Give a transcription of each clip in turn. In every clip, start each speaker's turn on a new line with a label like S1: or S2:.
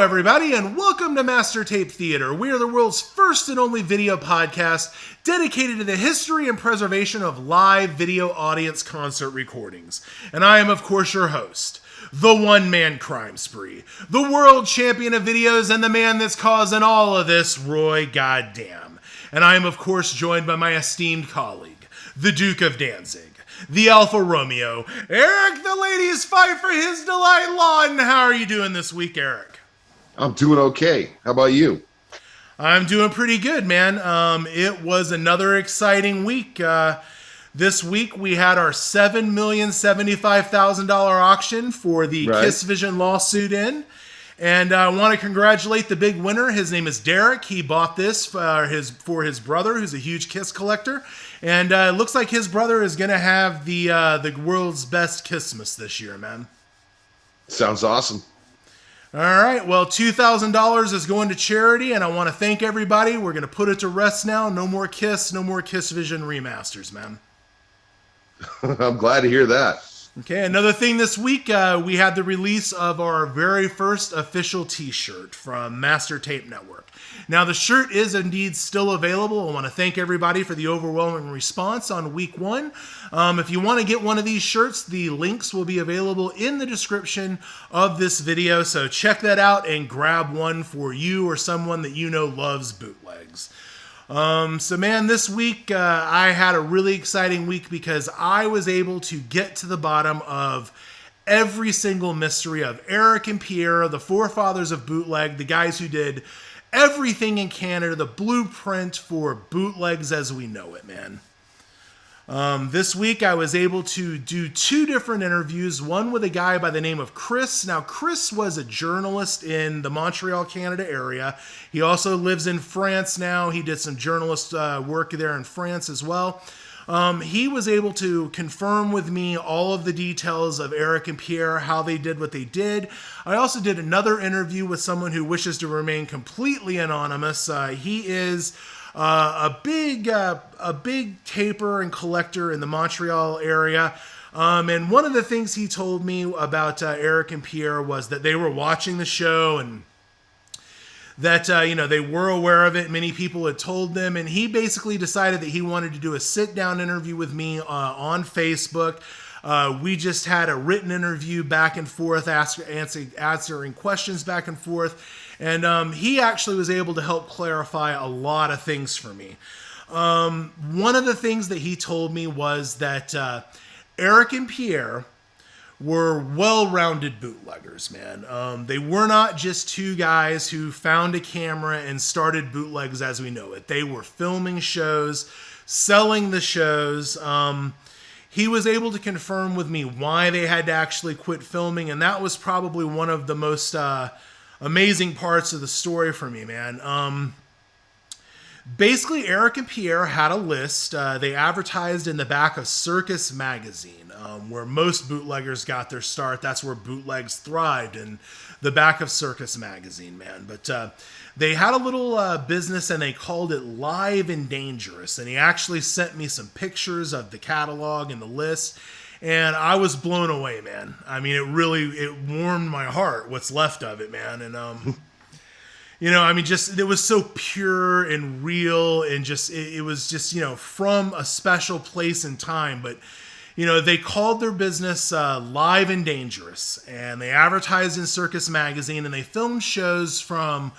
S1: everybody, and welcome to Master Tape Theater. We are the world's first and only video podcast dedicated to the history and preservation of live video audience concert recordings. And I am, of course, your host, the one-man crime spree, the world champion of videos, and the man that's causing all of this, Roy Goddamn. And I am, of course, joined by my esteemed colleague, the Duke of Danzig, the Alpha Romeo, Eric, the ladies fight for his delight lawn. How are you doing this week, Eric?
S2: I'm doing okay. How about you?
S1: I'm doing pretty good, man. It was another exciting week. This week we had our $7,075,000 auction for the Kiss Vision lawsuit in. And I want to congratulate the big winner. His name is Derek. He bought this for his brother, who's a huge Kiss collector. And it looks like his brother is going to have the world's best Kissmas this year, man.
S2: Sounds awesome.
S1: All right. Well, $2,000 is going to charity, and I want to thank everybody. We're going to put it to rest now. No more Kiss Vision remasters, man.
S2: I'm glad to hear that.
S1: Okay, another thing this week, we had the release of our very first official t-shirt from Master Tape Network. Now, the shirt is indeed still available. I want to thank everybody for the overwhelming response on week one. If you want to get one of these shirts, the links will be available in the description of this video, so check that out and grab one for you or someone that you know loves bootlegs. So man, this week I had a really exciting week because I was able to get to the bottom of every single mystery of Eric and Pierre, the forefathers of bootleg, the guys who did everything in Canada, the blueprint for bootlegs as we know it, man. This week I was able to do two different interviews, one with a guy by the name of Criss. Now, Criss was a journalist in the Montreal, Canada area. He also lives in France now. He did some journalist work there in France as well. He was able to confirm with me all of the details of Eric and Pierre, how they did what they did. I also did another interview with someone who wishes to remain completely anonymous. He is a big taper and collector in the Montreal area. And one of the things he told me about Eric and Pierre was that they were watching the show and that, they were aware of it. Many people had told them, and he basically decided that he wanted to do a sit-down interview with me on Facebook. We just had a written interview back and forth, answering questions back and forth. And he actually was able to help clarify a lot of things for me. One of the things that he told me was that Eric and Pierre were well-rounded bootleggers, man. They were not just two guys who found a camera and started bootlegs as we know it. They were filming shows, selling the shows. He was able to confirm with me why they had to actually quit filming, and that was probably one of the most amazing parts of the story for me, man. Basically, Eric and Pierre had a list. They advertised in the back of Circus magazine, where most bootleggers got their start. That's where bootlegs thrived, in the back of Circus magazine, man. But they had a little business, and they called it Live and Dangerous. And he actually sent me some pictures of the catalog and the list. And I was blown away, man. I mean, it warmed my heart, what's left of it, man. And, it was so pure and real, and it was just, from a special place and time. But, they called their business Live and Dangerous, and they advertised in Circus magazine, and they filmed shows from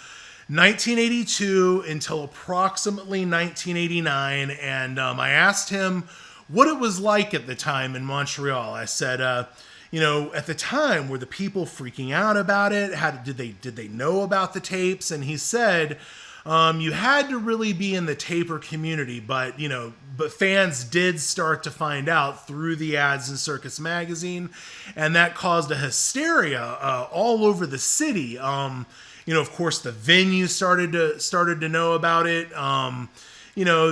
S1: 1982 until approximately 1989. And I asked him what it was like at the time in Montreal. I said, at the time, were the people freaking out about it? Did they know about the tapes? And he said, you had to really be in the taper community, but fans did start to find out through the ads in Circus magazine, and that caused a hysteria all over the city. Of course, the venue started to know about it.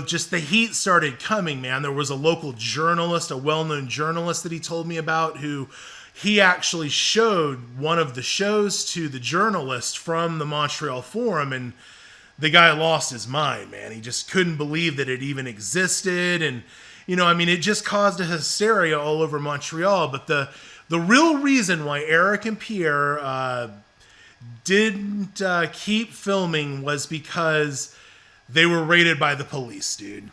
S1: Just the heat started coming, man. There was a local journalist, a well-known journalist that he told me about, who he actually showed one of the shows to the journalist from the Montreal Forum, and the guy lost his mind, man. He just couldn't believe that it even existed, and, it just caused a hysteria all over Montreal. But the real reason why Eric and Pierre didn't keep filming was because they were raided by the police, dude.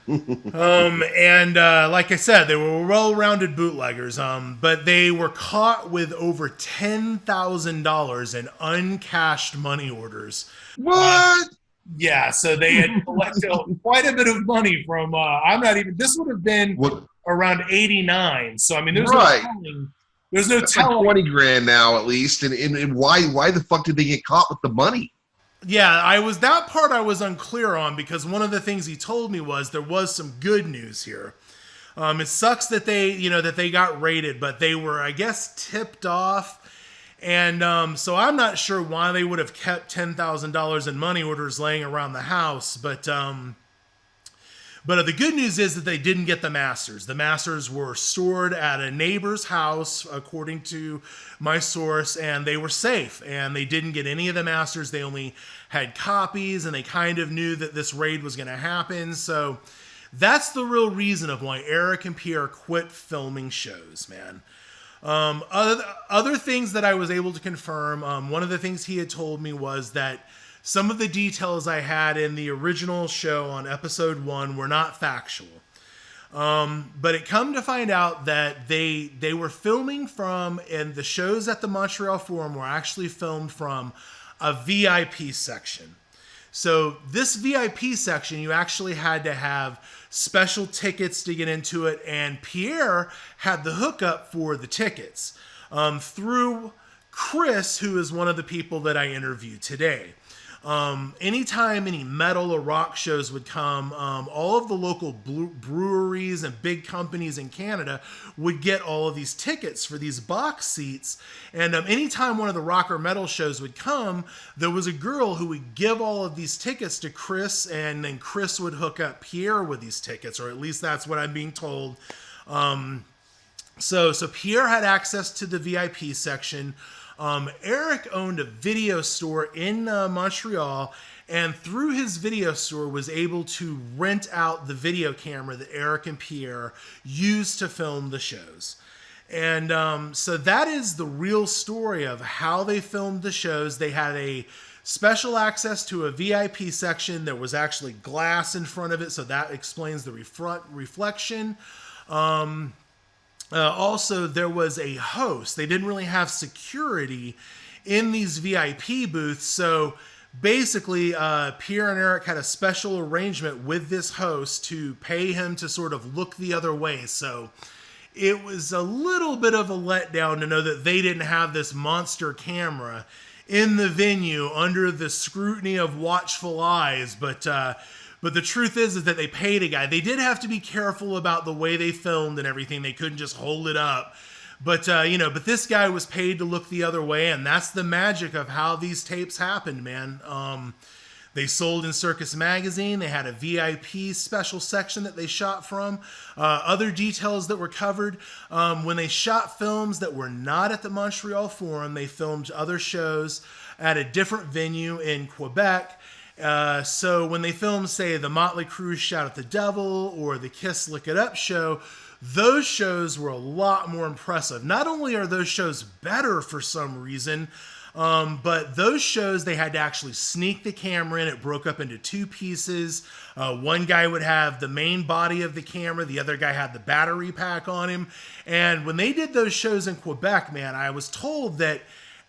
S1: And like I said, they were well-rounded bootleggers, but they were caught with over $10,000 in uncashed money orders.
S2: What?
S1: Yeah, so they had collected quite a bit of money from, this would have been
S2: What?
S1: around 89. So, I mean,
S2: Right.
S1: There's no
S2: That's like
S1: telling.
S2: 20 grand now at least. And why the fuck did they get caught with the money?
S1: Yeah, that part I was unclear on, because one of the things he told me was there was some good news here. It sucks that they got raided, but they were, I guess, tipped off. And so I'm not sure why they would have kept $10,000 in money orders laying around the house. But the good news is that they didn't get the masters. The masters were stored at a neighbor's house, according to my source, and they were safe. And they didn't get any of the masters. They only had copies, and they kind of knew that this raid was going to happen. So that's the real reason of why Eric and Pierre quit filming shows, man. Other things that I was able to confirm, one of the things he had told me was that some of the details I had in the original show on episode 1 were not factual. But it come to find out that they were filming from, and the shows at the Montreal Forum were actually filmed from a VIP section. So this VIP section, you actually had to have special tickets to get into it, and Pierre had the hookup for the tickets through Criss, who is one of the people that I interviewed today. Anytime any metal or rock shows would come, all of the local breweries and big companies in Canada would get all of these tickets for these box seats. And anytime one of the rock or metal shows would come, there was a girl who would give all of these tickets to Criss, and then Criss would hook up Pierre with these tickets, or at least that's what I'm being told. So Pierre had access to the VIP section. Eric owned a video store in Montreal, and through his video store was able to rent out the video camera that Eric and Pierre used to film the shows. And so that is the real story of how they filmed the shows. They had a special access to a VIP section. There was actually glass in front of it, so that explains the reflection. Also, there was a host. They didn't really have security in these VIP booths. So basically, Pierre and Eric had a special arrangement with this host to pay him to sort of look the other way. So it was a little bit of a letdown to know that they didn't have this monster camera in the venue under the scrutiny of watchful eyes. But the truth is that they paid a guy. They did have to be careful about the way they filmed and everything. They couldn't just hold it up. But this guy was paid to look the other way, and that's the magic of how these tapes happened, man. They sold in Circus Magazine. They had a VIP special section that they shot from. Other details that were covered. When they shot films that were not at the Montreal Forum, they filmed other shows at a different venue in Quebec. So when they filmed, say, the Motley Crue Shout at the Devil or the Kiss Lick It Up show, those shows were a lot more impressive. Not only are those shows better for some reason, but those shows, they had to actually sneak the camera in. It broke up into two pieces. One guy would have the main body of the camera. The other guy had the battery pack on him. And when they did those shows in Quebec, man, I was told that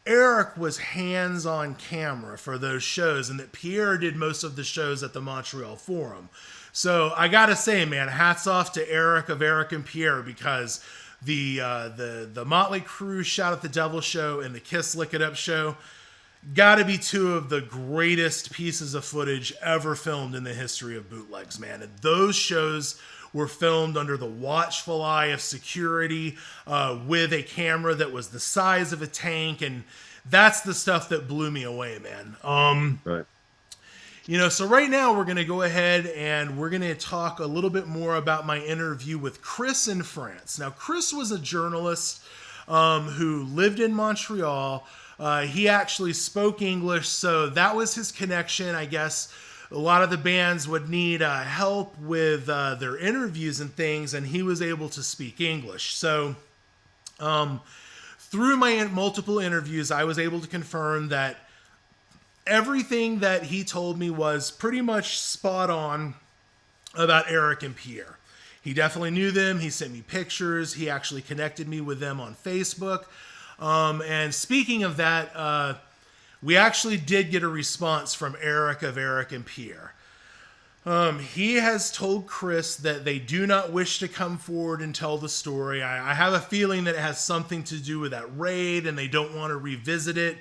S1: Eric was hands on camera for those shows, and that Pierre did most of the shows at the Montreal Forum. So I gotta say, man, hats off to Eric of Eric and Pierre, because the Motley Crue Shout at the Devil show and the Kiss Lick It Up show gotta be two of the greatest pieces of footage ever filmed in the history of bootlegs, man. And those shows were filmed under the watchful eye of security, with a camera that was the size of a tank, and that's the stuff that blew me away, man.
S2: Right.
S1: So right now we're going to go ahead and we're going to talk a little bit more about my interview with Criss in France. Now, Criss was a journalist who lived in Montreal. He actually spoke English, so that was his connection, I guess. A lot of the bands would need help with their interviews and things, and he was able to speak English. So through my multiple interviews, I was able to confirm that everything that he told me was pretty much spot on about Eric and Pierre. He definitely knew them. He sent me pictures. He actually connected me with them on Facebook. And speaking of that, we actually did get a response from Eric of Eric and Pierre. He has told Criss that they do not wish to come forward and tell the story. I have a feeling that it has something to do with that raid and they don't want to revisit it.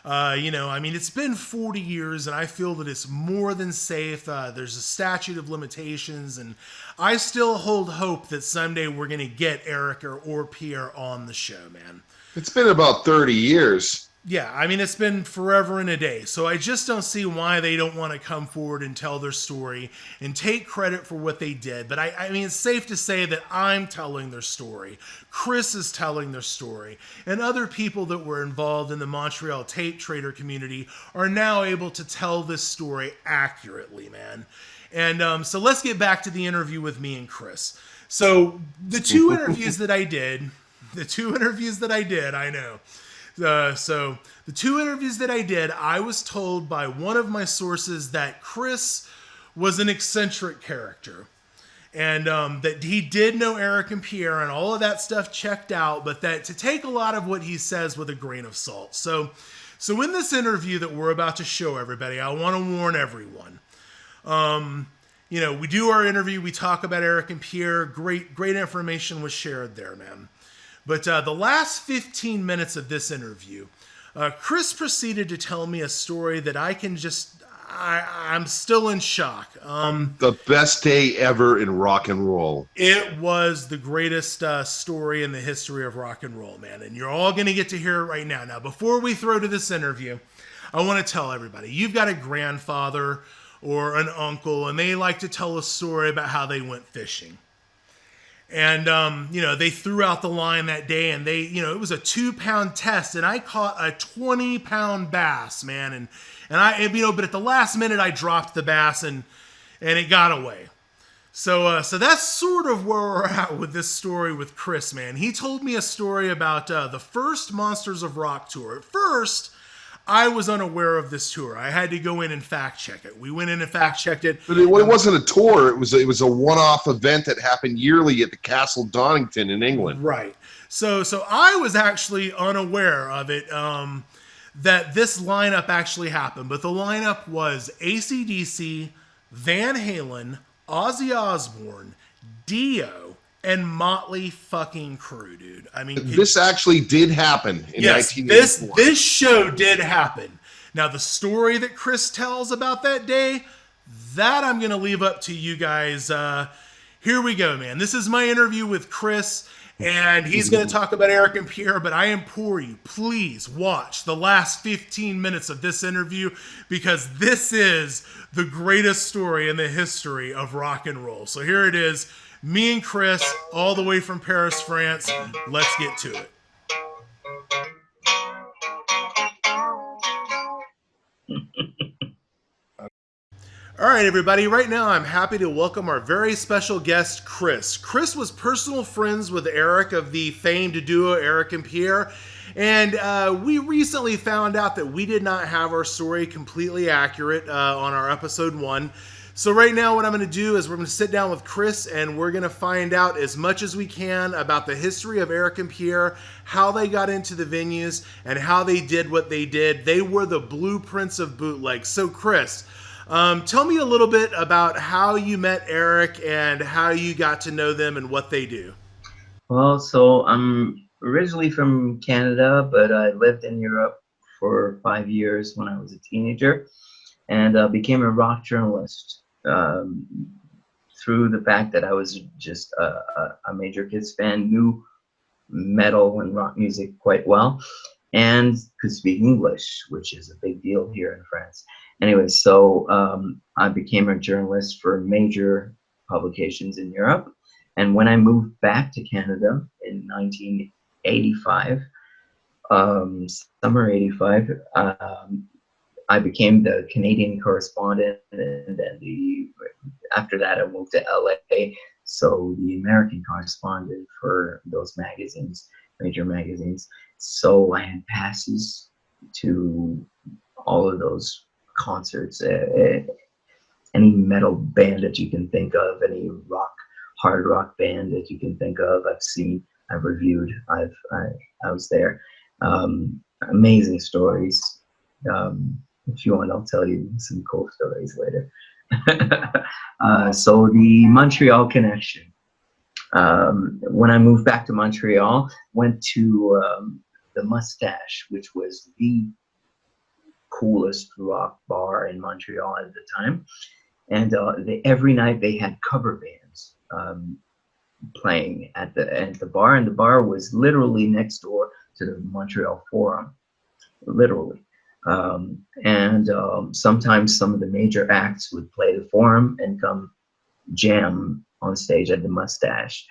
S1: It's been 40 years and I feel that it's more than safe. There's a statute of limitations and I still hold hope that someday we're going to get Eric or Pierre on the show, man.
S2: It's been about 30 years.
S1: Yeah, it's been forever and a day. So I just don't see why they don't want to come forward and tell their story and take credit for what they did. But it's safe to say that I'm telling their story. Criss is telling their story. And other people that were involved in the Montreal tape trader community are now able to tell this story accurately, man. And so let's get back to the interview with me and Criss. So the two interviews that I did, I know. So the two interviews that I did, I was told by one of my sources that Criss was an eccentric character and that he did know Eric and Pierre and all of that stuff checked out, but that to take a lot of what he says with a grain of salt. So in this interview that we're about to show everybody, I want to warn everyone. We do our interview, we talk about Eric and Pierre, great information was shared there, man. But the last 15 minutes of this interview, Criss proceeded to tell me a story that I'm still in shock.
S2: The best day ever in rock and roll.
S1: It was the greatest story in the history of rock and roll, man. And you're all going to get to hear it right now. Now, before we throw to this interview, I want to tell everybody, you've got a grandfather or an uncle, and they like to tell a story about how they went fishing. And, they threw out the line that day and it was a 2-pound test and I caught a 20-pound bass, man. But at the last minute I dropped the bass and it got away. So that's sort of where we're at with this story with Criss, man. He told me a story about the first Monsters of Rock tour. At first, I was unaware of this tour. I had to go in and fact check it. We went in and fact checked it.
S2: But it wasn't a tour. It was a one-off event that happened yearly at the Castle Donington in England.
S1: Right. So I was actually unaware of it, that this lineup actually happened. But the lineup was AC/DC, Van Halen, Ozzy Osbourne, Dio, and Motley fucking Crue, dude.
S2: This actually did happen in 1984.
S1: This show did happen. Now, the story that Criss tells about that day, that I'm going to leave up to you guys. Here we go, man. This is my interview with Criss, and he's going to talk about Eric and Pierre, but I implore you, please watch the last 15 minutes of this interview because this is the greatest story in the history of rock and roll. So here it is. Me and Criss, all the way from Paris, France. Let's get to it. All right, everybody. Right now, I'm happy to welcome our very special guest, Criss. Criss was personal friends with Eric of the famed duo Eric and Pierre. And we recently found out that we did not have our story completely accurate on our episode 1. So right now what I'm going to do is we're going to sit down with Criss and we're going to find out as much as we can about the history of Eric and Pierre, how they got into the venues, and how they did what they did. They were the blueprints of bootlegs. So Criss, tell me a little bit about how you met Eric and how you got to know them and what they do.
S3: Well, so I'm originally from Canada, but I lived in Europe for 5 years when I was a teenager and became a rock journalist. Through the fact that I was just a major Kiss fan, knew metal and rock music quite well, and could speak English, which is a big deal here in France. Anyway, so I became a journalist for major publications in Europe, and when I moved back to Canada in 1985, summer 85, I became the Canadian correspondent, and then after that I moved to LA, so the American correspondent for those magazines. major magazines. So I had passes to all of those concerts, any metal band that you can think of, any hard rock band that you can think of. I've seen, I've reviewed, I was there. Amazing stories. If you want, I'll tell you some cool stories later. So the Montreal connection. When I moved back to Montreal, went to the Mustache, which was the coolest rock bar in Montreal at the time. And every night they had cover bands playing at the bar, and the bar was literally next door to the Montreal Forum, literally. Sometimes some of the major acts would play the Forum and come jam on stage at the Mustache,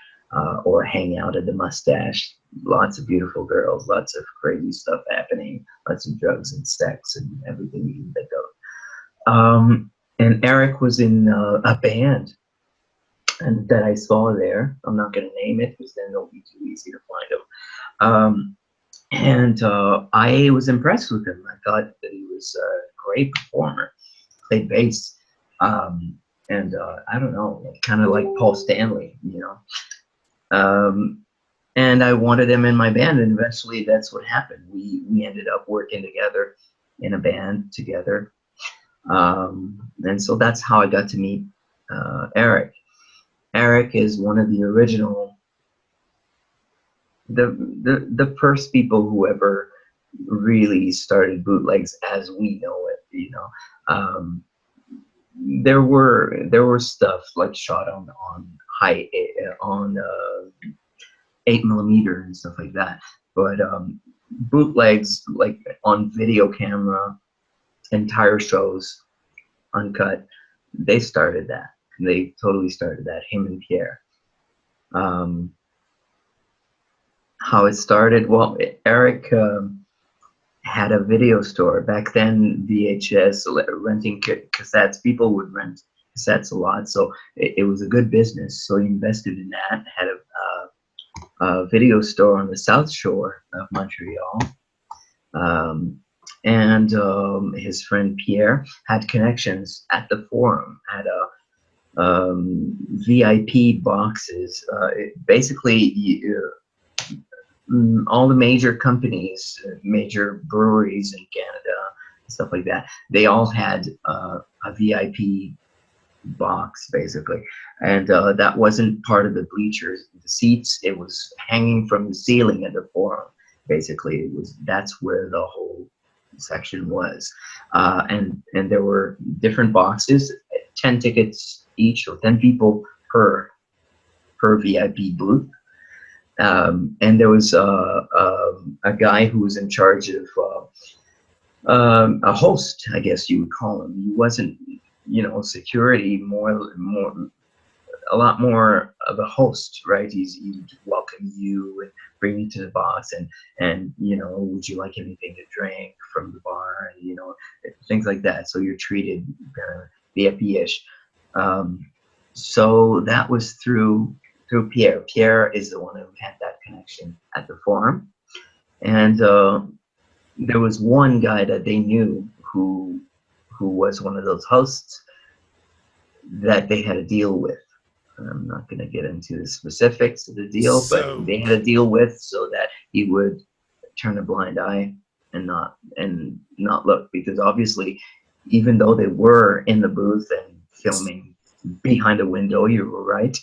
S3: or hang out at the Mustache. Lots of beautiful girls, lots of crazy stuff happening, lots of drugs and sex and everything you can think of. And Eric was in a band and that I saw there. I'm not going to name it because then it'll be too easy to find him. I was impressed with him. I thought that he was a great performer, played bass. I don't know, kind of like Paul Stanley, you know. And I wanted him in my band, and eventually that's what happened. We ended up working together in a band together. And so that's how I got to meet Eric. Eric is one of the original, the first people who ever really started bootlegs as we know it, you know. There were stuff like shot on 8mm and stuff like that, but bootlegs like on video camera, entire shows, uncut, they started that. They totally started that, him and Pierre. How it started, well, Eric had a video store. Back then, VHS, renting cassettes, people would rent cassettes a lot, so it was a good business. So he invested in that, had a video store on the South Shore of Montreal. His friend Pierre had connections at the Forum, had VIP boxes. Basically, all the major companies, major breweries in Canada, stuff like that, they all had a VIP box, basically. And that wasn't part of the bleachers, the seats. It was hanging from the ceiling at the Forum. Basically, that's where the whole section was. And there were different boxes, 10 tickets each, or 10 people per VIP booth. And there was a guy who was in charge of a host, I guess you would call him. He wasn't, you know, security, a lot more of a host, right? He would welcome you and bring you to the box, and you know, would you like anything to drink from the bar, and you know, things like that. So you're treated VIP-ish. So that was through Pierre. Pierre is the one who had that connection at the Forum, and there was one guy that they knew who was one of those hosts that they had a deal with. I'm not going to get into the specifics of the deal, but they had a deal with, so that he would turn a blind eye and not look, because obviously, even though they were in the booth and filming behind a window, you were right.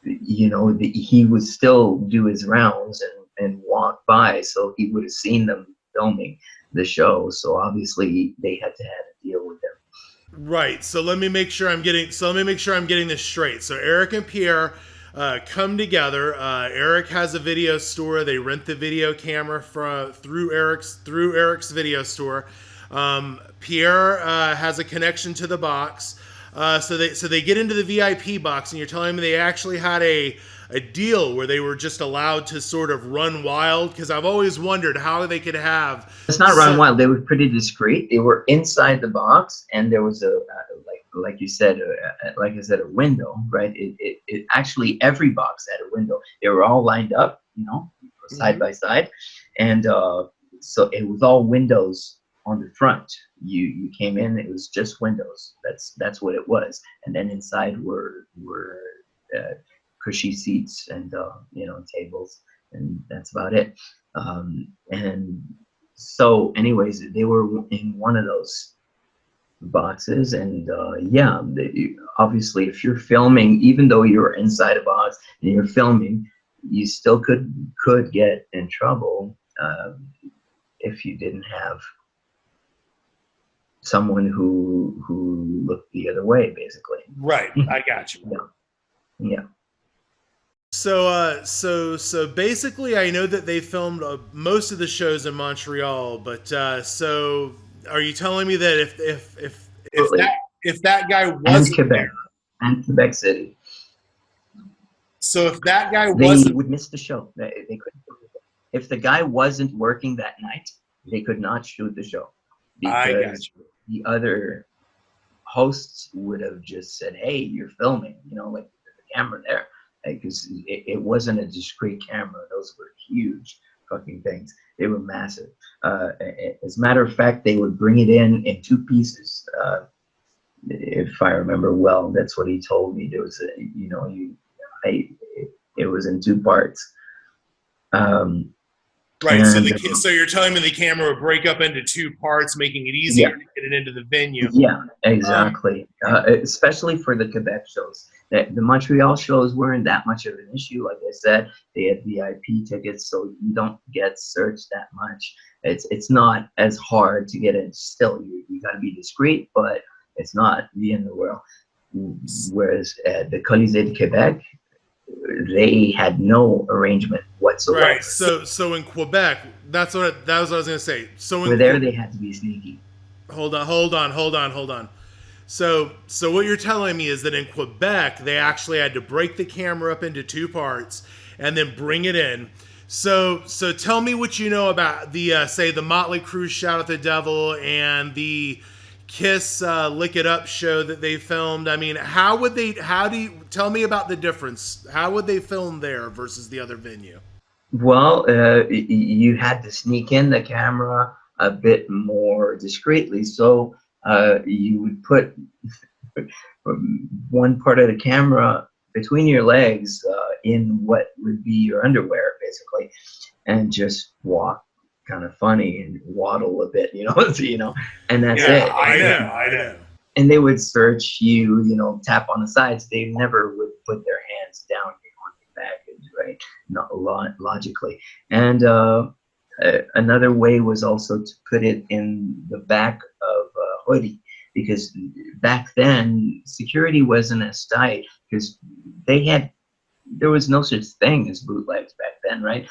S3: You know, he would still do his rounds and walk by, so he would have seen them filming the show. So obviously, they had to have a deal with them.
S1: Right. So let me make sure I'm getting this straight. So Eric and Pierre come together. Eric has a video store. They rent the video camera through Eric's video store. Pierre has a connection to the box. So they get into the VIP box, and you're telling me they actually had a deal where they were just allowed to sort of run wild? Because I've always wondered how they could have.
S3: It's not run wild. They were pretty discreet. They were inside the box, and there was like you said, like I said, a window, right? It actually, every box had a window. They were all lined up. you know, side by side, and so it was all windows on the front. You came in, it was just windows. That's what it was, and then inside were cushy seats and you know, tables, and that's about it. And so, anyways, they were in one of those boxes, and yeah, obviously, if you're filming, even though you're inside a box and you're filming, you still could get in trouble if you didn't have someone who looked the other way, basically.
S1: Right. I got you.
S3: Yeah.
S1: So basically, I know that they filmed most of the shows in Montreal, but so are you telling me that if that guy
S3: And
S1: wasn't
S3: Quebec
S1: there,
S3: and Quebec City,
S1: so if that guy
S3: they
S1: wasn't,
S3: would miss the show. They couldn't. If the guy wasn't working that night, they could not shoot the show
S1: I got
S3: because
S1: you.
S3: the other hosts would have just said, "Hey, you're filming," you know, like the camera there, because it wasn't a discrete camera. Those were huge fucking things. They were massive. As a matter of fact, they would bring it in two pieces. If I remember well, that's what he told me. There was it was in two parts.
S1: Right.
S3: And,
S1: So you're telling me the camera would break up into two parts, making it easier to get it into the venue.
S3: Yeah, exactly. Especially for the Quebec shows. The Montreal shows weren't that much of an issue. Like I said, they had VIP tickets, so you don't get searched that much. It's not as hard to get in. Still, you got to be discreet, but it's not the end of the world. Whereas the Colisée de Québec, they had no arrangement whatsoever.
S1: Right. So in Quebec, that was what I was going to say. So in
S3: there, they had to be sneaky.
S1: Hold on. So what you're telling me is that in Quebec, they actually had to break the camera up into two parts and then bring it in. So tell me what you know about the say the Motley Crue Shout at the Devil and the Kiss Lick It Up show that they filmed. I mean, tell me about the difference? How would they film there versus the other venue?
S3: Well, you had to sneak in the camera a bit more discreetly. So you would put one part of the camera between your legs in what would be your underwear, basically, and just walk kind of funny and waddle a bit, you know, and that's it.
S1: I know.
S3: And they would search you, you know, tap on the sides. They never would put their hands down on your back, right? Not logically. And another way was also to put it in the back of a hoodie, because back then security wasn't as tight, because there was no such thing as bootlegs back then, right?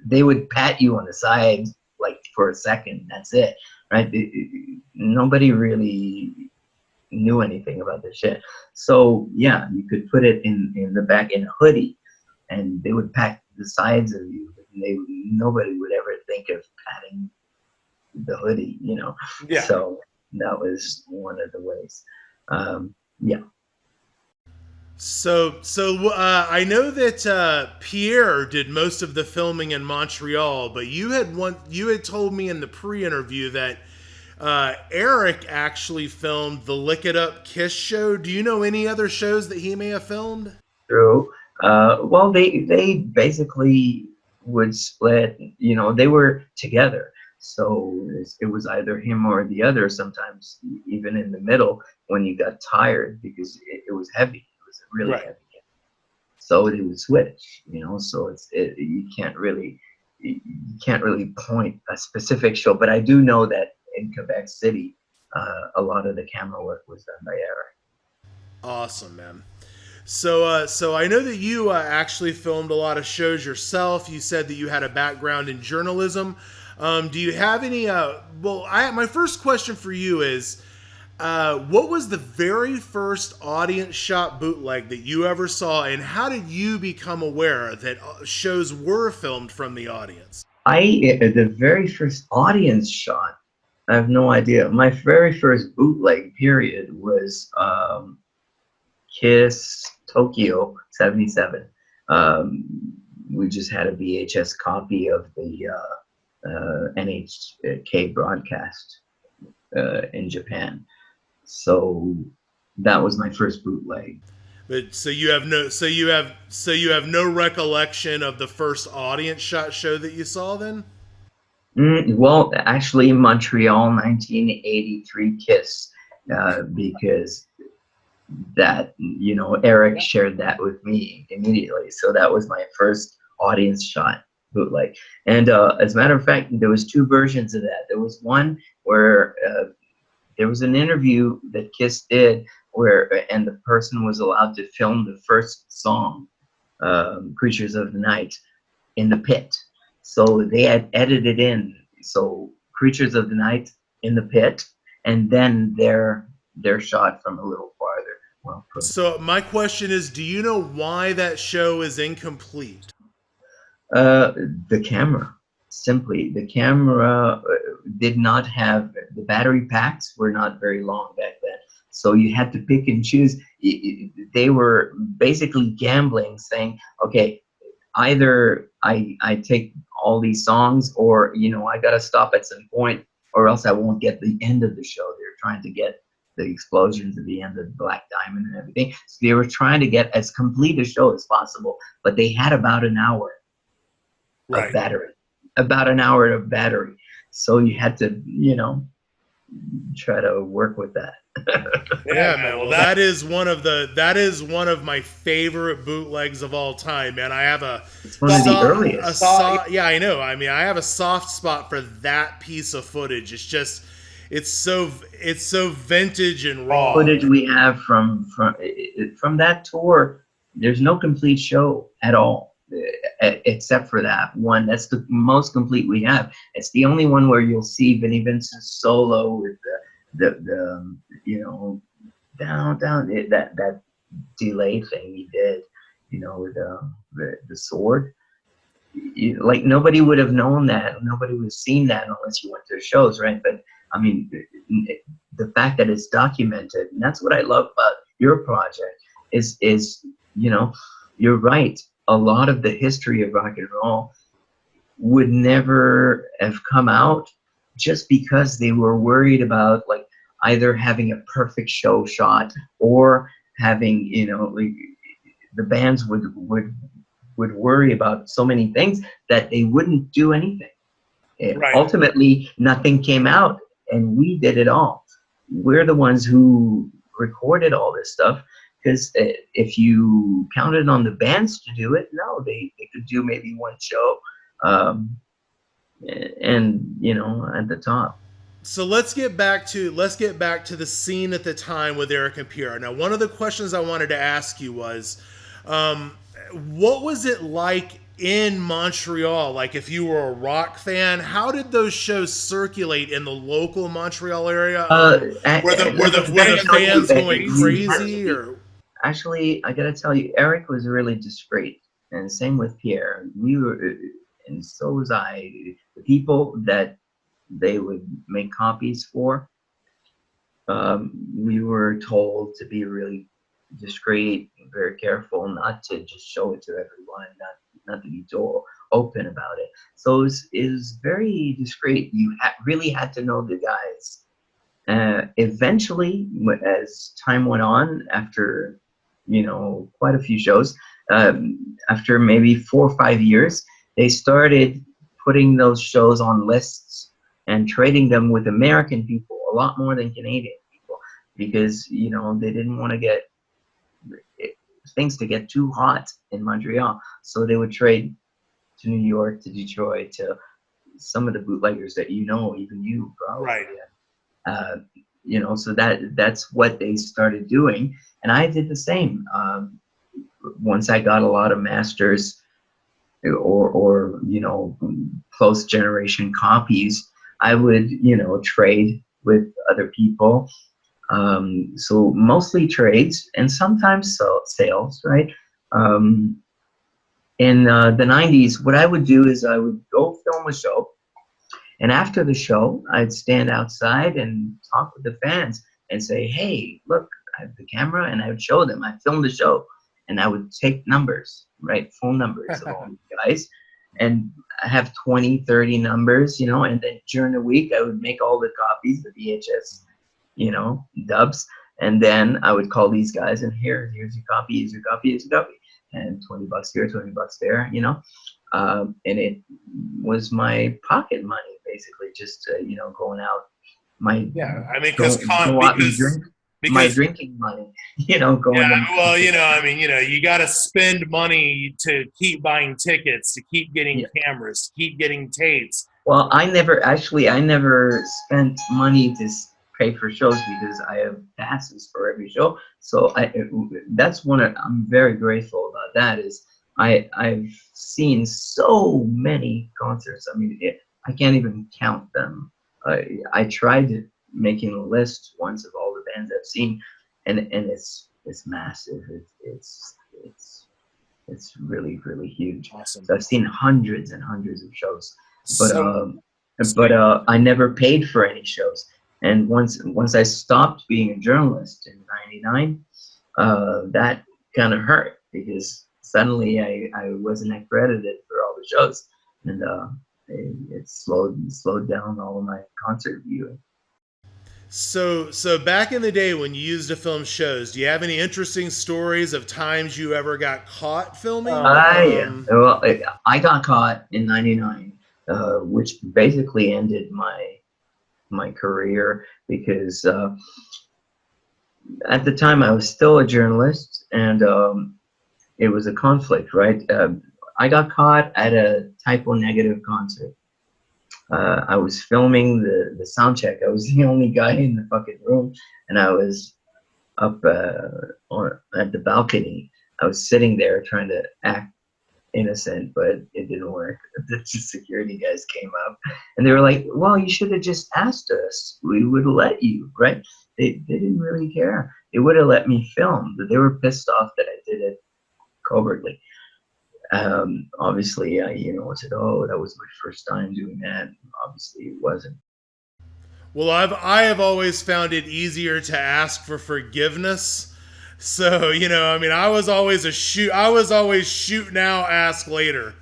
S3: They would pat you on the side like for a second, that's it, right? Nobody really knew anything about this shit. So yeah, you could put it in the back in a hoodie, and they would pat the sides of you. Nobody would ever think of patting the hoodie, you know.
S1: Yeah.
S3: So that was one of the ways. Yeah.
S1: So I know that Pierre did most of the filming in Montreal, but you had told me in the pre-interview that Eric actually filmed the Lick It Up Kiss show. Do you know any other shows that he may have filmed?
S3: True. Well, they basically would split. You know, they were together, so it was either him or the other. Sometimes even in the middle when you got tired, because it was heavy. Really heavy, so they would switch, you know. So you can't really point a specific show, but I do know that in Quebec City, a lot of the camera work was done by Eric.
S1: Awesome, man. So I know that you actually filmed a lot of shows yourself. You said that you had a background in journalism. Do you have any? My first question for you is, what was the very first audience shot bootleg that you ever saw, and how did you become aware that shows were filmed from the audience?
S3: The very first audience shot, I have no idea. My very first bootleg period was Kiss Tokyo '77. we just had a VHS copy of the NHK broadcast in Japan. So that was my first bootleg.
S1: But so you have no recollection of the first audience shot show that you saw then?
S3: Well, actually, Montreal, 1983 Kiss, because that, you know, Eric shared that with me immediately. So that was my first audience shot bootleg. And as a matter of fact, there was two versions of that. There was one where there was an interview that Kiss did where, and the person was allowed to film the first song, Creatures of the Night, in the pit. So they had edited in, so Creatures of the Night in the pit, and then their shot from a little farther. Well,
S1: so my question is, do you know why that show is incomplete?
S3: The camera. Simply, the camera did not have, the battery packs were not very long back then. So you had to pick and choose. They were basically gambling, saying, okay, either I take all these songs, or, you know, I got to stop at some point, or else I won't get the end of the show. They're trying to get the explosions at the end of Black Diamond and everything. So they were trying to get as complete a show as possible, but they had about an hour of battery. About an hour of battery. So you had to, you know, try to work with that.
S1: Yeah, man. Well, that is one of my favorite bootlegs of all time, man. I have
S3: it's one of the earliest.
S1: Yeah, I know. I mean, I have a soft spot for that piece of footage. It's just, it's so vintage and raw.
S3: Footage we have from that tour, there's no complete show at all, except for that one. That's the most complete we have. It's the only one where you'll see Vinnie Vincent's solo with the you know, down that delay thing he did, you know, with the sword. Like, nobody would have known that. Nobody would have seen that unless you went to the shows, right? But I mean, the fact that it's documented, and that's what I love about your project, is you know, you're right. A lot of the history of rock and roll would never have come out just because they were worried about, like, either having a perfect show shot, or having, you know, like, the bands would worry about so many things that they wouldn't do anything. Right. Ultimately, nothing came out, and we did it all. We're the ones who recorded all this stuff, because if you counted on the bands to do it, no, they could do maybe one show, and, you know, at the top.
S1: So let's get back to the scene at the time with Eric and Pierre. Now, one of the questions I wanted to ask you was, what was it like in Montreal? Like, if you were a rock fan, how did those shows circulate in the local Montreal area? Were the fans going crazy? Or
S3: actually, I gotta tell you, Eric was really discreet, and same with Pierre. We were, and so was I. The people that they would make copies for, we were told to be really discreet, very careful, not to just show it to everyone, not to be so open about it. So it was very discreet. You really had to know the guys. Eventually, as time went on, after, you know, quite a few shows, after maybe 4 or 5 years, they started putting those shows on lists and trading them with American people a lot more than Canadian people, because, you know, they didn't want to get things to get too hot in Montreal. So they would trade to New York, to Detroit, to some of the bootleggers that, you know, even you probably. Right. You know, so that's what they started doing, and I did the same. Once I got a lot of masters, or you know, close generation copies, I would, you know, trade with other people. So mostly trades, and sometimes sales, right? In the 90s, what I would do is I would go film a show, and after the show, I'd stand outside and talk with the fans and say, hey, look, I have the camera, and I would show them. I filmed the show, and I would take numbers, right? Phone numbers of all these guys. And I have 20, 30 numbers, you know, and then during the week I would make all the copies, the VHS, you know, dubs. And then I would call these guys and here's your copy, here's your copy, here's your copy. And $20 here, $20 there, you know. And it was my pocket money, basically, just, you know, going out. My,
S1: Yeah, I mean,
S3: my drinking money, you know, going
S1: yeah,
S3: to,
S1: well, you know, I mean, you know, you got to spend money to keep buying tickets, to keep getting cameras, to keep getting tapes.
S3: Well, I never spent money to pay for shows because I have passes for every show. So that's I'm very grateful about that. Is I've seen so many concerts. I mean, I can't even count them. I tried making a list once of all the bands I've seen, and it's massive. It's really, really huge.
S1: Awesome.
S3: So I've seen hundreds and hundreds of shows, but I never paid for any shows. And once I stopped being a journalist in '99, that kind of hurt because suddenly I wasn't accredited for all the shows, and it slowed down all of my concert viewing.
S1: So back in the day when you used to film shows, do you have any interesting stories of times you ever got caught filming?
S3: Well, I got caught in '99, which basically ended my career because at the time I was still a journalist, and it was a conflict, right? I got caught at a Typo Negative concert. I was filming the sound check. I was the only guy in the fucking room, and I was up at the balcony. I was sitting there trying to act innocent, but it didn't work. The security guys came up, and they were like, "Well, you should have just asked us. We would have let you, right?" They didn't really care. They would have let me film, but they were pissed off that I did it covertly. Obviously, I said, "Oh, that was my first time doing that." Obviously, it wasn't.
S1: Well, I have always found it easier to ask for forgiveness. So, I mean, I was always shoot now, ask later.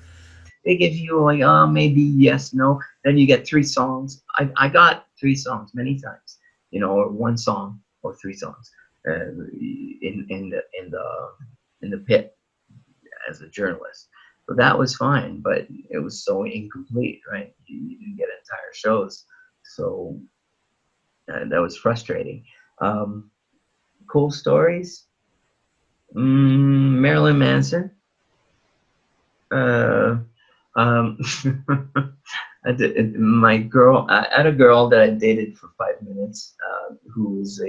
S3: They give you like, maybe yes, no. Then you get 3 songs. I got 3 songs many times, or 1 song or 3 songs in the pit as a journalist. So that was fine, but it was so incomplete, right? You didn't get entire shows. So that was frustrating. Cool stories. Marilyn Manson. I had a girl that I dated for 5 minutes, who was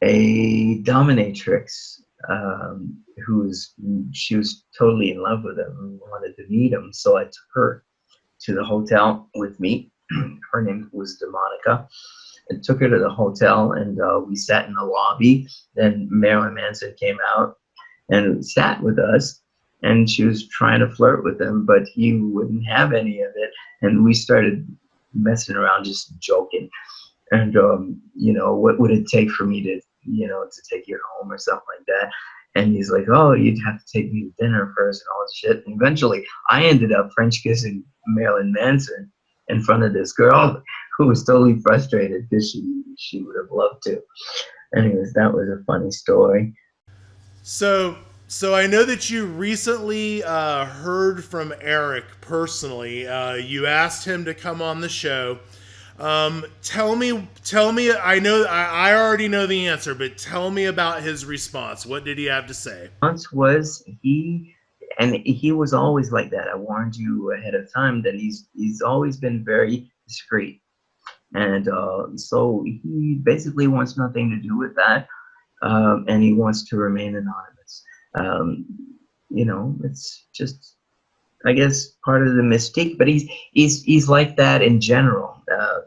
S3: a dominatrix, she was totally in love with him and wanted to meet him. So I took her to the hotel with me. Her name was Demonica. I took her to the hotel, and we sat in the lobby. Then Marilyn Manson came out and sat with us, and she was trying to flirt with him, but he wouldn't have any of it. And we started messing around, just joking. And what would it take for me to take you home or something like that? And he's like, "Oh, you'd have to take me to dinner first," and all this shit. And eventually I ended up French kissing Marilyn Manson in front of this girl who was totally frustrated because she would have loved to. Anyways, that was a funny story.
S1: So I know that you recently heard from Eric personally. You asked him to come on the show. Tell me. I already know the answer, but tell me about his response. What did he have to say?
S3: Once was he was always like that. I warned you ahead of time that he's always been very discreet, and so he basically wants nothing to do with that, and he wants to remain anonymous. It's just, I guess, part of the mystique, but he's like that in general.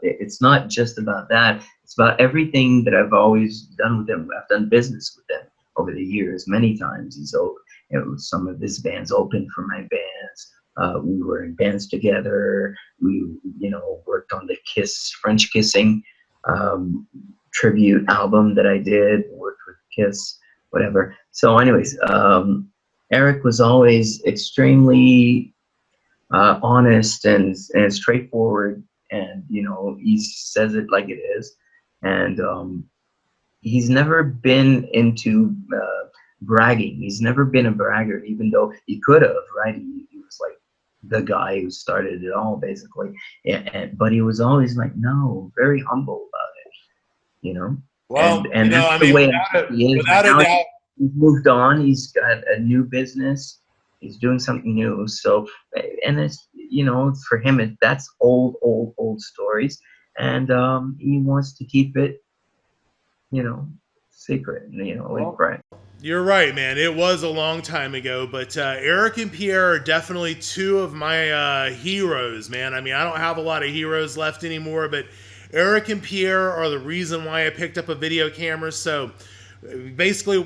S3: It's not just about that. It's about everything that I've always done with him. I've done business with him over the years many times. Some of his bands opened for my bands. We were in bands together. We, worked on the Kiss French Kissing tribute album that I did. Worked with Kiss, whatever. So, anyways, Eric was always extremely honest and straightforward, and you know, he says it like it is, and he's never been into bragging. He's never been a braggart, even though he could have, right? He was like the guy who started it all, basically. But he was always like, no, very humble about it, you know.
S1: Well,
S3: And
S1: you know,
S3: that's
S1: I
S3: the
S1: mean,
S3: way he is
S1: without a
S3: now.
S1: doubt,
S3: He's moved on. He's got a new business. He's doing something new. So, and it's, you know, for him, that's old stories, and he wants to keep it, you know, secret. You know, like Brian.
S1: you're right, man. It was a long time ago, but Eric and Pierre are definitely two of my heroes, man. I mean, I don't have a lot of heroes left anymore, but Eric and Pierre are the reason why I picked up a video camera. So basically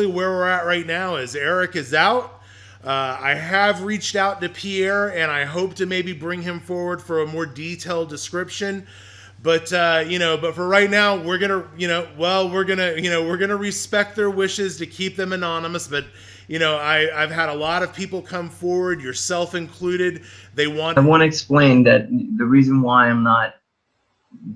S1: where we're at right now is Eric is out. I have reached out to Pierre, and I hope to maybe bring him forward for a more detailed description. But you know, but for right now, we're gonna respect their wishes to keep them anonymous. But you know, I've had a lot of people come forward, yourself included. I want
S3: to explain that the reason why I'm not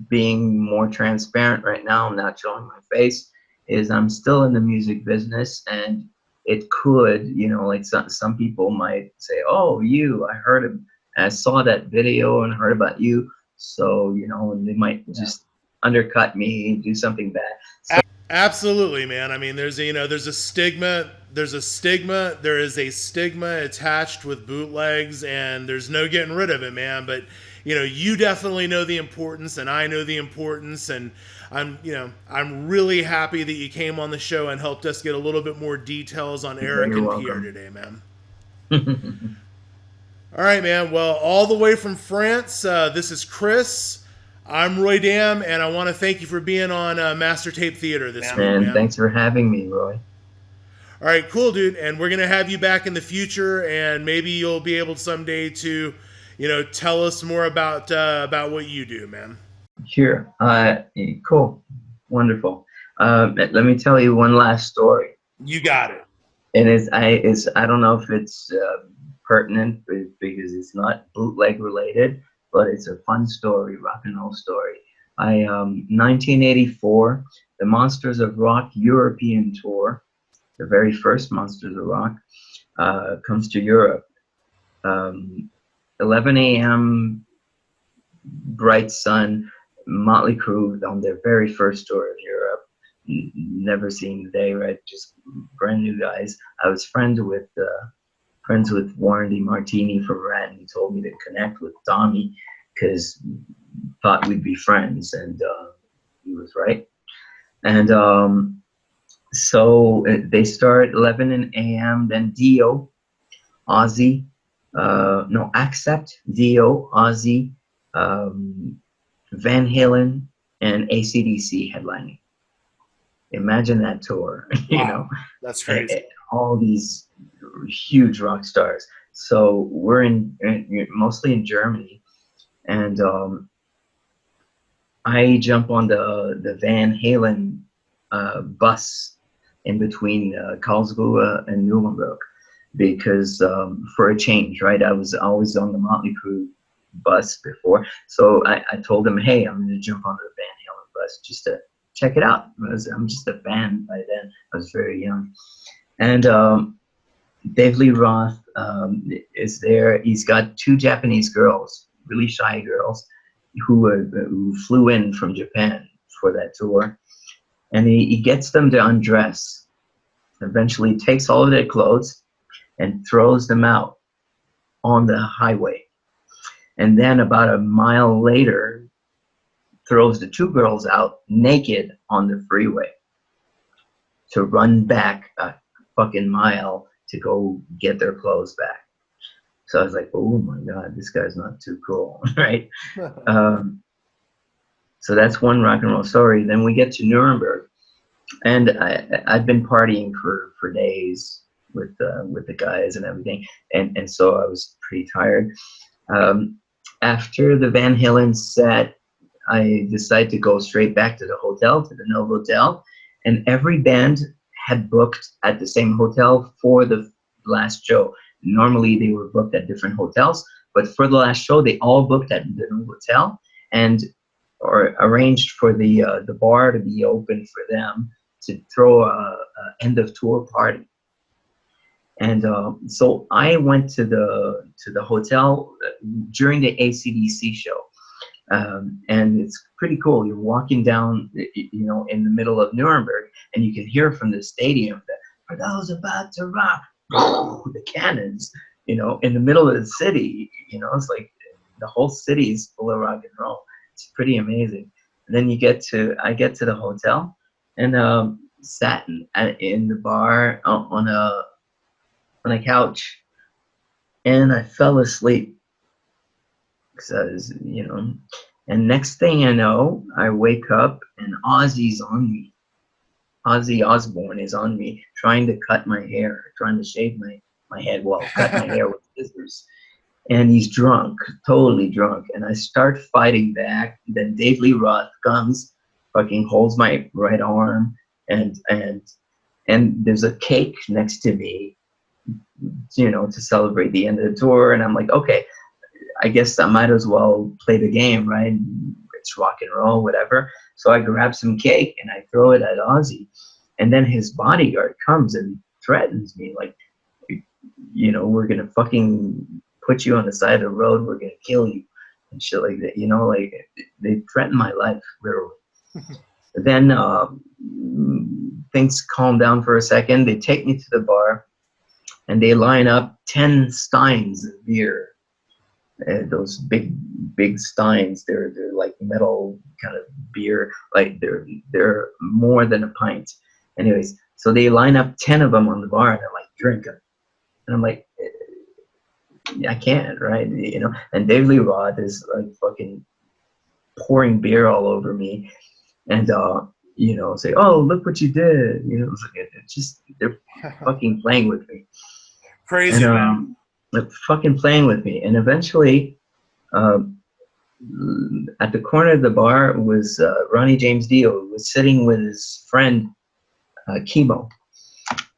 S3: being more transparent right now, I'm not showing my face, is I'm still in the music business, and it could, you know, like some people might say, oh, I heard him, I saw that video and heard about you. So, you know, and they might just undercut me, do something bad. So,
S1: absolutely, man. I mean, there is a stigma attached with bootlegs, and there's no getting rid of it, man. But you know, you definitely know the importance, and I know the importance, and I'm really happy that you came on the show and helped us get a little bit more details on Eric and Pierre today, man. All right, man. Well, all the way from France, this is Criss. I'm Roy Dam, and I want to thank you for being on Master Tape Theater this week, man.
S3: Thanks for having me, Roy.
S1: All right, cool, dude. And we're going to have you back in the future, and maybe you'll be able someday to, you know, tell us more about what you do, man.
S3: Sure. Cool. Wonderful. Let me tell you one last story.
S1: You got it.
S3: And I don't know if it's pertinent because it's not bootleg related, but it's a fun story, rock and roll story. 1984, the Monsters of Rock European tour, the very first Monsters of Rock, comes to Europe. 11 a.m., bright sun, Motley Crue on their very first tour of Europe. Never seen the day, right? Just brand new guys. I was friends with Warren DeMartini from Rat, and he told me to connect with Tommy because thought we'd be friends, and he was right. And so they start 11 a.m. Then Dio, Ozzy, Accept, Dio, Ozzy, Van Halen, and AC/DC headlining. Imagine that tour. Wow. You know,
S1: that's crazy.
S3: All these huge rock stars. So we're mostly in Germany, and I jump on the Van Halen bus in between Karlsruhe and Nuremberg because for a change, right? I was always on the Motley Crue bus before, so I told them, hey, I'm going to jump on the Van Halen bus just to check it out. I'm just a fan by then. I was very young. And Dave Lee Roth is there. He's got two Japanese girls, really shy girls, who flew in from Japan for that tour. And he gets them to undress, eventually takes all of their clothes and throws them out on the highway. And then about a mile later, throws the two girls out naked on the freeway to run back a fucking mile to go get their clothes back. So I was like, oh my God, this guy's not too cool, right? So that's one rock and roll story. Then we get to Nuremberg, and I'd been partying for days with the guys and everything, and so I was pretty tired. After the Van Halen set, I decided to go straight back to the hotel, to the Novotel, and every band had booked at the same hotel for the last show. Normally they were booked at different hotels, but for the last show, they all booked at the new hotel and or arranged for the bar to be open for them to throw a end of tour party. And so I went to the hotel during the ACDC show. And it's pretty cool. You're walking down, you know, in the middle of Nuremberg, and you can hear from the stadium that "For those about to rock," the cannons, you know, in the middle of the city. You know, it's like the whole city is full of rock and roll. It's pretty amazing. And then I get to the hotel, and sat in the bar on a couch, and I fell asleep. Because, you know, and next thing I know, I wake up and Ozzy's on me. Ozzy Osbourne is on me, trying to cut my hair, trying to shave my head, well, cut my hair with scissors. And he's drunk, totally drunk. And I start fighting back. Then Dave Lee Roth comes, fucking holds my right arm, and there's a cake next to me, you know, to celebrate the end of the tour. And I'm like, okay, I guess I might as well play the game, right? It's rock and roll, whatever. So I grab some cake and I throw it at Ozzy. And then his bodyguard comes and threatens me, like, you know, we're going to fucking put you on the side of the road. We're going to kill you and shit like that. You know, like, they threaten my life, literally. Then things calm down for a second. They take me to the bar and they line up 10 steins of beer. Those big steins, they're like metal kind of beer, like they're more than a pint. Anyways, so they line up 10 of them on the bar and they're like, drink them. And I'm like, I can't, right? You know, and Dave Lee Roth is like fucking pouring beer all over me, and you know, say, oh, look what you did. You know, it's like, it's just, they're fucking playing with me.
S1: Crazy,
S3: and,
S1: man.
S3: Like, fucking playing with me. And eventually, at the corner of the bar was Ronnie James Dio, who was sitting with his friend Chemo,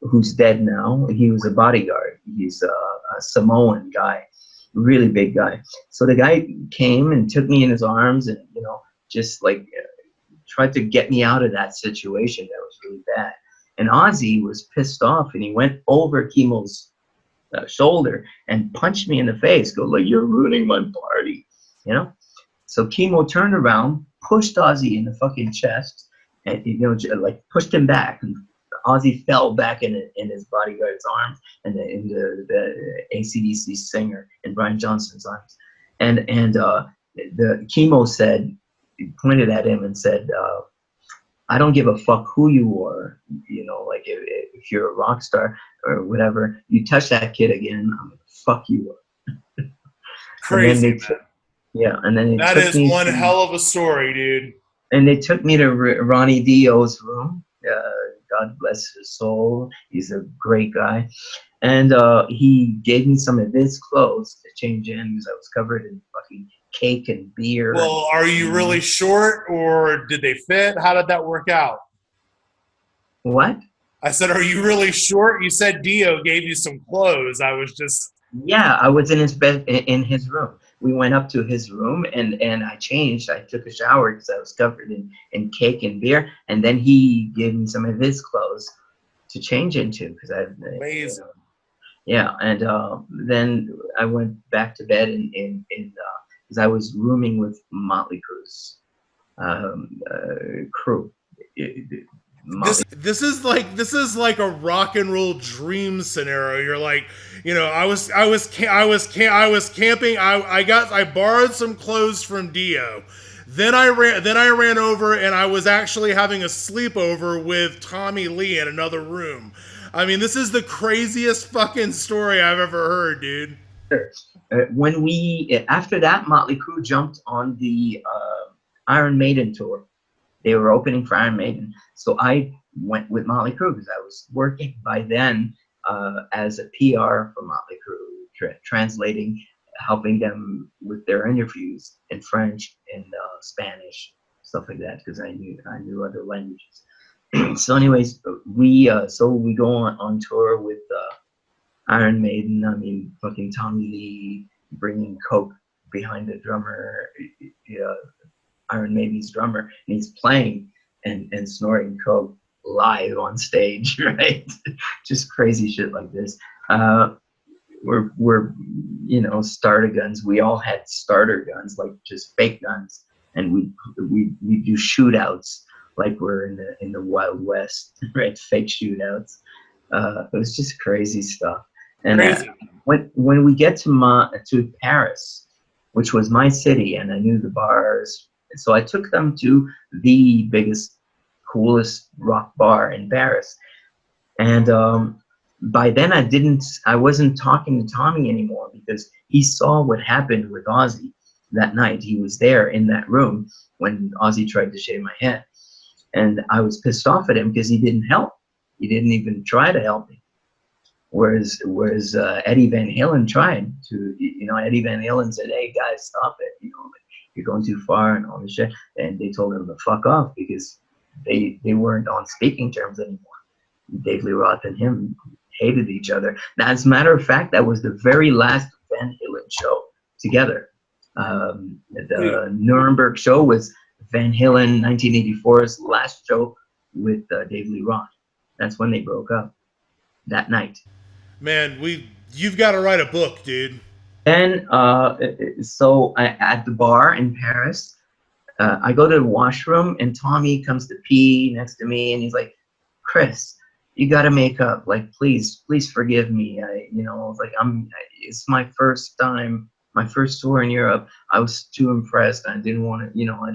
S3: who's dead now. He was a bodyguard. He's a Samoan guy, really big guy. So the guy came and took me in his arms and, you know, just like tried to get me out of that situation that was really bad. And Ozzy was pissed off, and he went over Chemo's shoulder and punched me in the face, go like, you're ruining my party, you know. So Chemo turned around, pushed Ozzy in the fucking chest, and, you know, like pushed him back, and Ozzy fell back in his bodyguard's arms, and in the AC/DC singer in Brian Johnson's arms. And the Chemo said, he pointed at him and said, I don't give a fuck who you are, you know, like if you're a rock star or whatever, you touch that kid again, I'm gonna fuck you up.
S1: Crazy, man.
S3: And then
S1: That is one hell of a story, dude.
S3: And they took me to Ronnie Dio's room. God bless his soul. He's a great guy. And he gave me some of his clothes to change in because I was covered in fucking cake and beer.
S1: Well, are you really short, or did they fit? How did that work out?
S3: What?
S1: I said, are you really short? You said Dio gave you some clothes. I was just...
S3: Yeah, I was in his bed, in his room. We went up to his room, and I changed. I took a shower because I was covered in cake and beer. And then he gave me some of his clothes to change into because I...
S1: Amazing.
S3: Yeah, and then I went back to bed in because I was rooming with Motley Crue's crew.
S1: This is like a rock and roll dream scenario. You're like, you know, I was camping. I borrowed some clothes from Dio. Then I ran over and I was actually having a sleepover with Tommy Lee in another room. I mean, this is the craziest fucking story I've ever heard, dude.
S3: When after that, Motley Crue jumped on the Iron Maiden tour. They were opening for Iron Maiden. So I went with Motley Crue because I was working by then as a PR for Motley Crue, translating, helping them with their interviews in French and Spanish, stuff like that, because I knew other languages. So anyways, we go on tour with Iron Maiden. I mean, fucking Tommy Lee bringing coke behind the drummer, Iron Maiden's drummer, and he's playing and snorting coke live on stage, right? Just crazy shit like this. We're starter guns. We all had starter guns, like just fake guns, and we do shootouts like we're in the Wild West, right? Fake shootouts. It was just crazy stuff. And
S1: Crazy.
S3: when we get to Paris, which was my city, and I knew the bars, so I took them to the biggest, coolest rock bar in Paris. And by then I wasn't talking to Tommy anymore because he saw what happened with Ozzy that night. He was there in that room when Ozzy tried to shave my head. And I was pissed off at him because he didn't help. He didn't even try to help me. Whereas Eddie Van Halen tried to, Eddie Van Halen said, "Hey guys, stop it. You're going too far," and all this shit. And they told him to fuck off because they weren't on speaking terms anymore. Dave Lee Roth and him hated each other. Now, as a matter of fact, that was the very last Van Halen show together. The Nuremberg show was Van Halen 1984's last show with Dave Lee Roth. That's when they broke up that night.
S1: Man, you've got to write a book, dude.
S3: Then, at the bar in Paris, I go to the washroom and Tommy comes to pee next to me and he's like, "Criss, you got to make up. Like, please forgive me. It's my first time, my first tour in Europe. I was too impressed. I didn't want to, I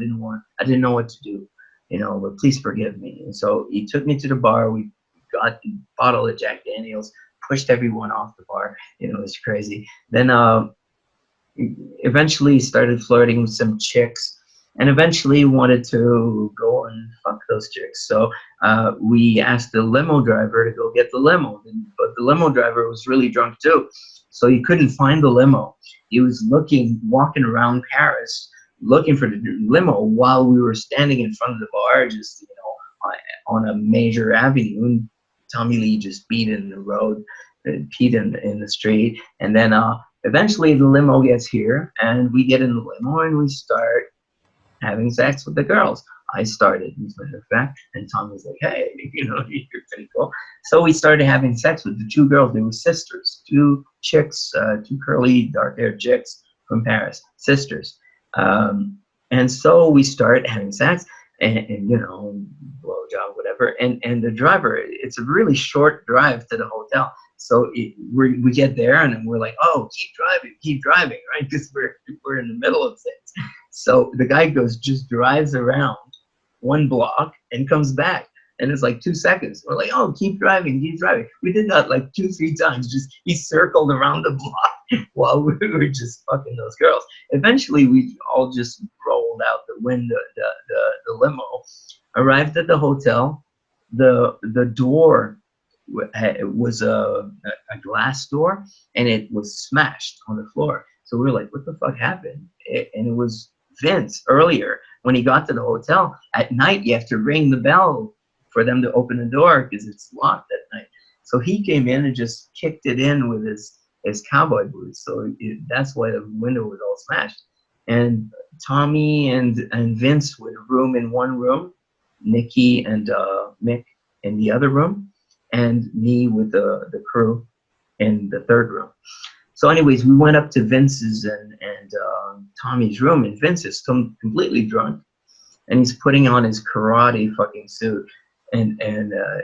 S3: didn't know what to do, but please forgive me." And so he took me to the bar. We got a bottle of Jack Daniels, pushed everyone off the bar. It was crazy. Then eventually started flirting with some chicks and eventually wanted to go and fuck those chicks. So we asked the limo driver to go get the limo, but the limo driver was really drunk too. So he couldn't find the limo. He was walking around Paris looking for the limo while we were standing in front of the bar, just, on a major avenue. And Tommy Lee just peed in the road, peed in the street. And then eventually the limo gets here and we get in the limo and we start having sex with the girls. I started, as a matter of fact, and Tom was like, "Hey, you're pretty cool." So we started having sex with the two girls. They were sisters, two chicks, two curly, dark-haired chicks from Paris, sisters. And so we started having sex, and blowjob, whatever. And the driver, it's a really short drive to the hotel. So we get there and we're like, "Oh, keep driving," right? Because we're in the middle of things. So the guy just drives around one block and comes back. And it's like 2 seconds. We're like, "Oh, keep driving. We did that like 2-3 times. He circled around the block while we were just fucking those girls. Eventually, we all just rolled out the window, the limo, arrived at the hotel. The door was a glass door, and it was smashed on the floor. So we were like, "What the fuck happened?" And it was Vince earlier when he got to the hotel. At night, you have to ring the bell for them to open the door because it's locked at night. So he came in and just kicked it in with his cowboy boots. So that's why the window was all smashed. And Tommy and Vince would room in one room, Nikki and Mick in the other room, and me with the crew in the third room. So anyways, we went up to Vince's and Tommy's room, and Vince is completely drunk, and he's putting on his karate fucking suit and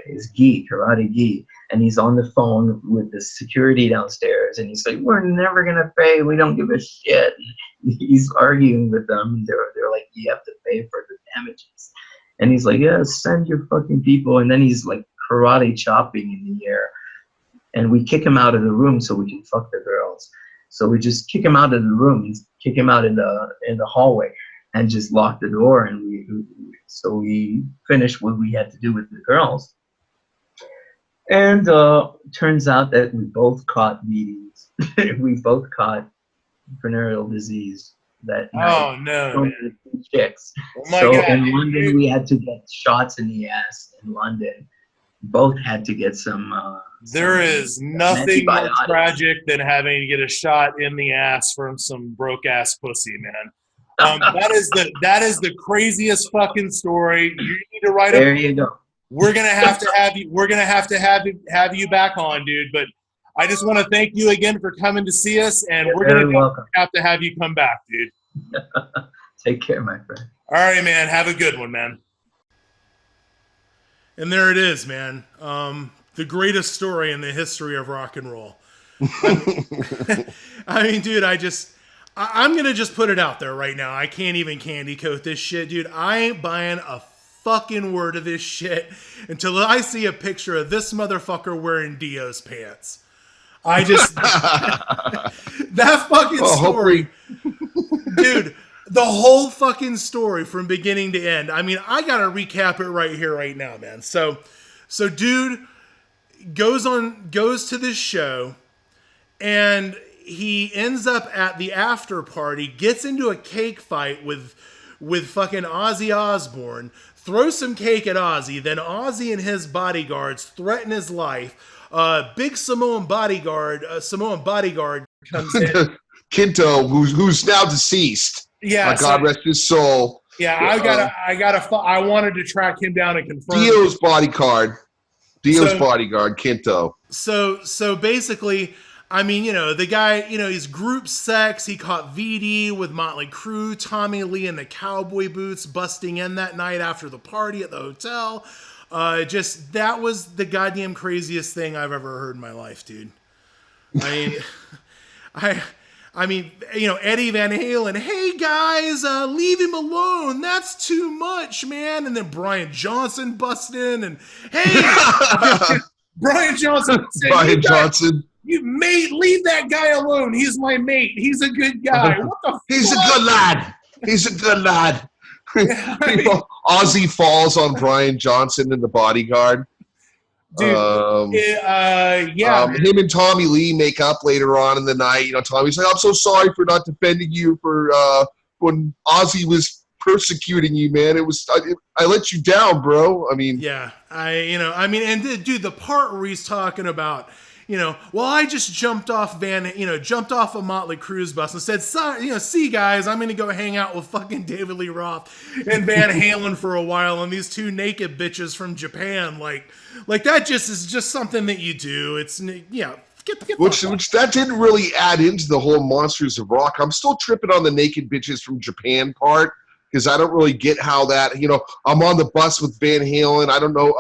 S3: his karate gi, and he's on the phone with the security downstairs, and he's like, "We're never gonna pay. We don't give a shit." And he's arguing with them. They're like, "You have to pay for the damages," and he's like, "Yeah, send your fucking people." And then he's like karate chopping in the air. And we kick him out of the room so we can fuck the girls. So we just kick him out of the room, kick him out in the hallway, and just lock the door. And we finished what we had to do with the girls. And turns out that we both caught meetings. We both caught venereal disease that night.
S1: Oh no, man.
S3: Chicks.
S1: Oh my
S3: So
S1: God,
S3: in London, we had to get shots in the ass in London. Both had to get some
S1: There is nothing more
S3: antibiotics.
S1: tragic than having to get a shot in the ass from some broke ass pussy, man. That is the craziest fucking story. You need to write
S3: There you go.
S1: We're gonna have to have you. We're gonna have you back on, dude. But I just want to thank you again for coming to see us, and
S3: You're
S1: we're
S3: very
S1: gonna
S3: welcome.
S1: have to have you come back, dude.
S3: Take care, my friend.
S1: All right, man. Have a good one, man. And there it is, man. The greatest story in the history of rock and roll. I mean, dude, I'm going to just put it out there right now. I can't even candy coat this shit, dude. I ain't buying a fucking word of this shit until I see a picture of this motherfucker wearing Dio's pants. I just, that fucking story, dude, the whole fucking story from beginning to end. I mean, I got to recap it right here, right now, man. So dude goes to this show, and he ends up at the after party, gets into a cake fight with fucking Ozzy Osbourne, throws some cake at Ozzy, then Ozzy and his bodyguards threaten his life. Big Samoan bodyguard comes in.
S2: Kinto, who's now deceased.
S1: Yeah,
S2: God rest his soul.
S1: Yeah, I wanted to track him down and confirm.
S2: Dio's bodyguard, Kinto.
S1: So basically, I mean, you know, the guy, you know, he's group sex. He caught VD with Motley Crue, Tommy Lee in the cowboy boots, busting in that night after the party at the hotel. That was the goddamn craziest thing I've ever heard in my life, dude. I mean, you know, Eddie Van Halen, hey guys, leave him alone. That's too much, man. And then Brian Johnson bust in, and hey, Brian Johnson said, you mate, leave that guy alone. He's my mate. He's a good guy. What the
S2: He's
S1: fuck?
S2: a good lad. He's a good lad. You know, Ozzy falls on Brian Johnson in The Bodyguard.
S1: Dude,
S2: him and Tommy Lee make up later on in the night. You know, Tommy's like, "I'm so sorry for not defending you for when Ozzy was persecuting you, man. It was I let you down, bro." I mean,
S1: yeah, and dude, the part where he's talking about, you know, well, I just jumped off a Motley Crue bus and said, "Sorry, you know, see guys, I'm going to go hang out with fucking David Lee Roth and Van Halen for a while, and these two naked bitches from Japan, like that just is just something that you do." It's, yeah,
S2: which that didn't really add into the whole Monsters of Rock. I'm still tripping on the naked bitches from Japan part, because I don't really get how that, you know, I'm on the bus with Van Halen. I don't know,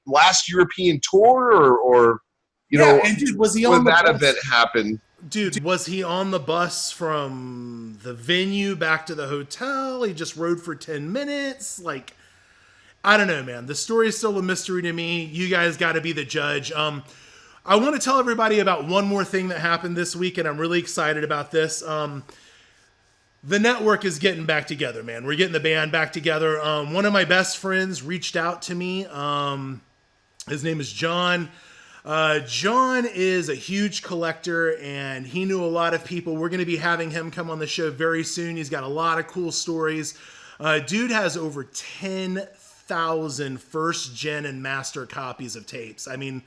S2: last European tour or you know,
S1: and dude, was he on
S2: when that event happened?
S1: Dude, was he on the bus from the venue back to the hotel? He just rode for 10 minutes? Like, I don't know, man. The story is still a mystery to me. You guys got to be the judge. I want to tell everybody about one more thing that happened this week, and I'm really excited about this. The network is getting back together, man. We're getting the band back together. One of my best friends reached out to me. His name is John. John is a huge collector, and he knew a lot of people. We're going to be having him come on the show very soon. He's got a lot of cool stories. Dude has over 10,000 first gen and master copies of tapes. I mean,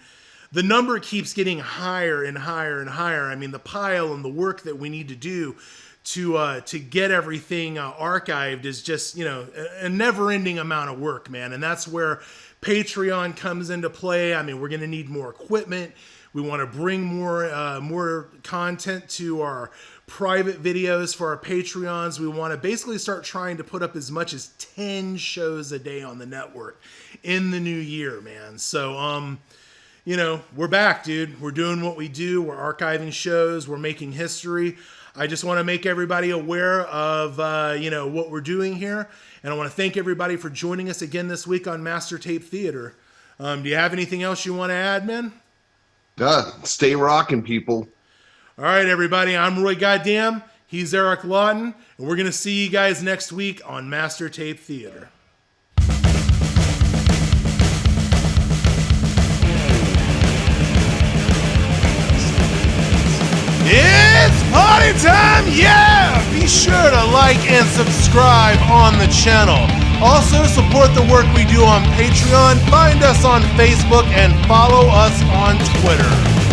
S1: the number keeps getting higher and higher and higher. I mean, the pile and the work that we need to do to get everything archived is just, you know, a never-ending amount of work, man. And that's where Patreon comes into play. I mean, we're going to need more equipment. We want to bring more content to our private videos for our Patreons. We want to basically start trying to put up as much as 10 shows a day on the network in the new year, man. So, you know, we're back, dude. We're doing what we do. We're archiving shows. We're making history. I just want to make everybody aware of, you know, what we're doing here. And I want to thank everybody for joining us again this week on Master Tape Theater. Do you have anything else you want to add, man?
S2: Stay rocking, people.
S1: All right, everybody. I'm Roy Goddamn. He's Eric Lawton. And we're going to see you guys next week on Master Tape Theater. It's party time, yeah! Be sure to like and subscribe on the channel. Also, support the work we do on Patreon, find us on Facebook, and follow us on Twitter.